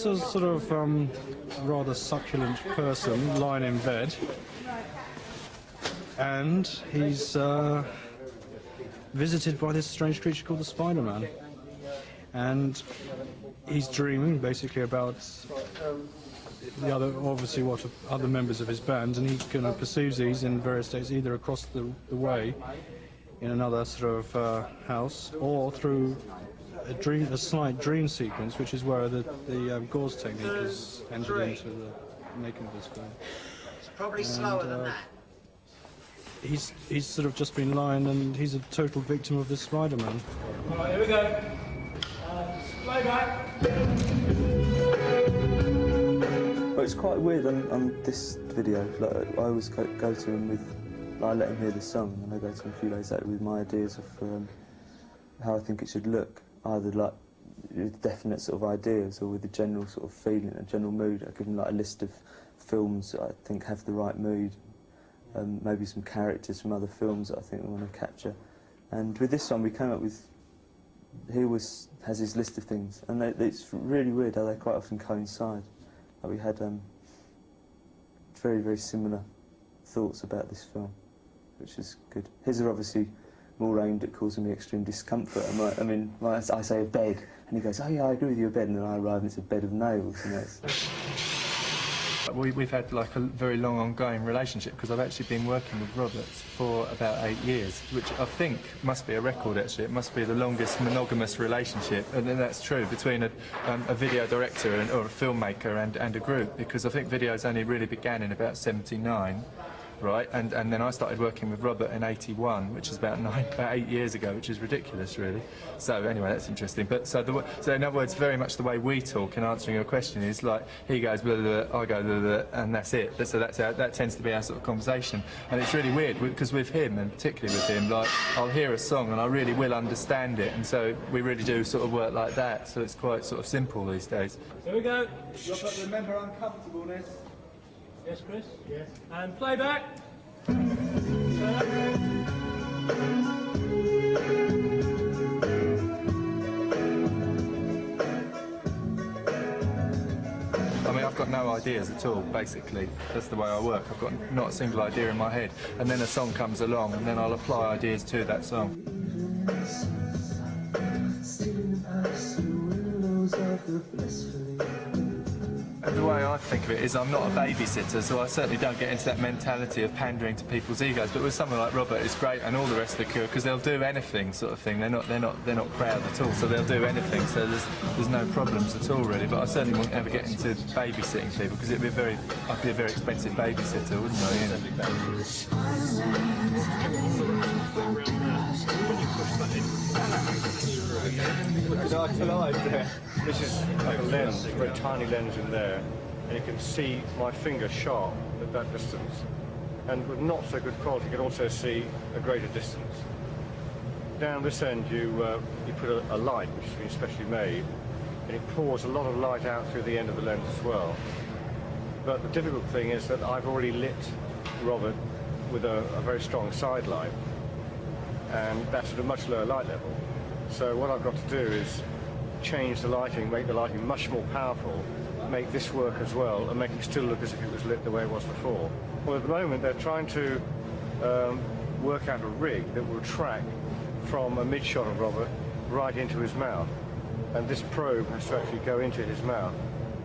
it's a sort of rather succulent person lying in bed, and he's visited by this strange creature called the Spider-Man, and he's dreaming basically about the other, obviously what other members of his band, and he kind of pursues these in various states, either across the way in another sort of house, or through a slight dream sequence, which is where the gauze technique is entered into the making of this film. It's probably slower than that. He's sort of just been lying, and he's a total victim of this Spider-Man. All right, here we go. Playback. Well, it's quite weird on this video. Like, I always go to him with, I let him hear the song, and I go to him a few days later with my ideas of how I think it should look, either like with definite sort of ideas or with a general sort of feeling, a general mood. I give him like a list of films that I think have the right mood, maybe some characters from other films that I think I want to capture. And with this one, we came up with, he always has his list of things, and it's really weird how they quite often coincide. Like we had very, very similar thoughts about this film, which is good. His are obviously more aimed at causing me extreme discomfort. I say a bed, and he goes, "Oh yeah, I agree with you, a bed," and then I arrive and it's a bed of nails. You know, We've had like a very long ongoing relationship, because I've actually been working with Robert for about 8 years, which I think must be a record actually. It must be the longest monogamous relationship, and then that's true, between a video director or a filmmaker and a group, because I think videos only really began in about 79. Right, and then I started working with Robert in 81, which is about 8 years ago, which is ridiculous, really. So anyway, that's interesting. But so in other words, very much the way we talk in answering your question is like, he goes blah, blah, blah, I go blah, blah, blah, and that's it. So that tends to be our sort of conversation, and it's really weird because with him, and particularly with him, like I'll hear a song and I really will understand it, and so we really do sort of work like that. So it's quite sort of simple these days. Here we go. You've got to remember uncomfortableness. Yes, Chris? Yes. And playback. I mean, I've got no ideas at all, basically. That's the way I work. I've got not a single idea in my head. And then a song comes along, and then I'll apply ideas to that song. And the way I think of it is I'm not a babysitter, so I certainly don't get into that mentality of pandering to people's egos. But with someone like Robert, it's great, and all the rest of the crew, because they'll do anything, sort of thing. They're not proud at all, so they'll do anything. So there's no problems at all, really. But I certainly won't ever get into babysitting people, because I'd be a very expensive babysitter, wouldn't I? You I collide there. This is like a lens, a very tiny lens in there, and you can see my finger sharp at that distance. And with not so good quality, you can also see a greater distance. Down this end, you put a light, which has been specially made, and it pours a lot of light out through the end of the lens as well. But the difficult thing is that I've already lit Robert with a very strong side light, and that's at a much lower light level. So what I've got to do is change the lighting, make the lighting much more powerful, make this work as well, and make it still look as if it was lit the way it was before. Well, at the moment they're trying to work out a rig that will track from a mid-shot of Robert right into his mouth, and this probe has to actually go into his mouth.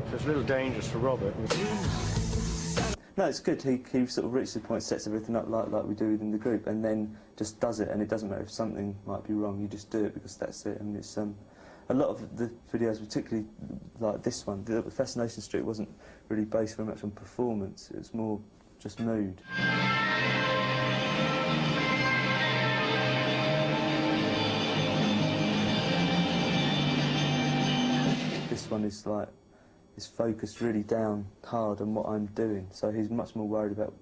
So it's a little dangerous for Robert. No, it's good. He sort of reaches the point, sets everything up like we do within the group, and then just does it. And it doesn't matter if something might be wrong. You just do it because that's it. And it's a lot of the videos, particularly like this one, the Fascination Street wasn't really based very much on performance. It was more just mood. This one is like, is focused really down hard on what I'm doing, so he's much more worried about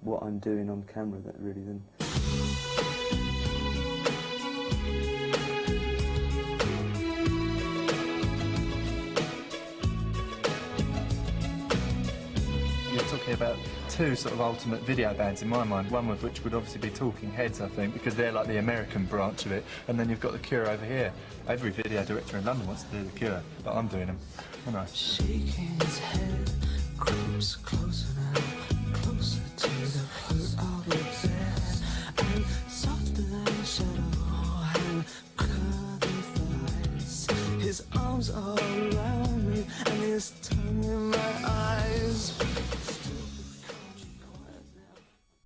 what I'm doing on camera than. You're talking thinking about two sort of ultimate video bands in my mind, one of which would obviously be Talking Heads, I think, because they're like the American branch of it, and then you've got The Cure over here. Every video director in London wants to do The Cure, but I'm doing them, aren't I? Shaking his head